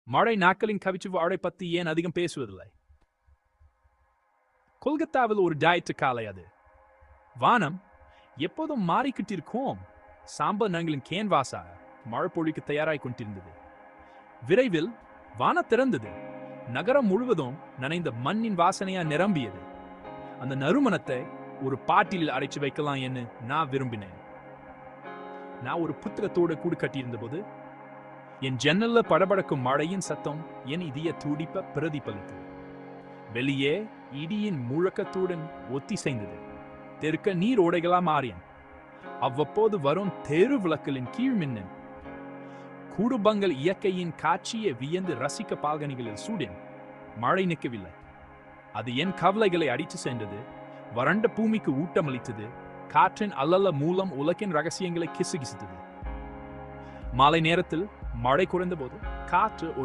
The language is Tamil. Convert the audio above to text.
மழை நாட்களின் கவிச்சு வாழை பத்தி ஏன் அதிகம் பேசுவதில்லை? கொல்கத்தாவில் ஒரு ஞாயிற்று காலை அது. வானம் எப்போதும் மாறிக்கிட்டிருக்கும். சாம்பல் நங்களின் கேன்வாஸாக மழை பொழிக்கு தயாராய் கொண்டிருந்தது. விரைவில் வானம் திறந்தது. நகரம் முழுவதும் நனைந்த மண்ணின் வாசனையா நிரம்பியது. அந்த நறுமணத்தை ஒரு பாட்டிலில் அடைச்சு வைக்கலாம் என்று நான் விரும்பினேன். நான் ஒரு புத்தகத்தோடு கூடு கட்டியிருந்த போது என் ஜன்னல்ல படபடக்கும் மழையின் சத்தம் என் இதய துடிப்ப பிரதிபலித்தது. வெளியே இடியின் முழக்கத்துடன் ஒத்திசைந்தது. தெருக்க நீர் ஓடைகளா மாறியன். அவ்வப்போது வரும் தெரு விளக்குகளின் கீழ் மின்னன். குடும்பங்கள் இயற்கையின் காட்சியை வியந்து ரசிக்க பால்கனிகளில் சூடின். மழை நிற்கவில்லை. அது என் கவலைகளை அடித்து சென்றது. வறண்ட பூமிக்கு ஊட்டமளித்தது. காற்றின் அல்லல மூலம் உலகின் ரகசியங்களை கிசுகிசுத்தது. மாலை நேரத்தில் மழை குறைந்த போது காற்று ஒரு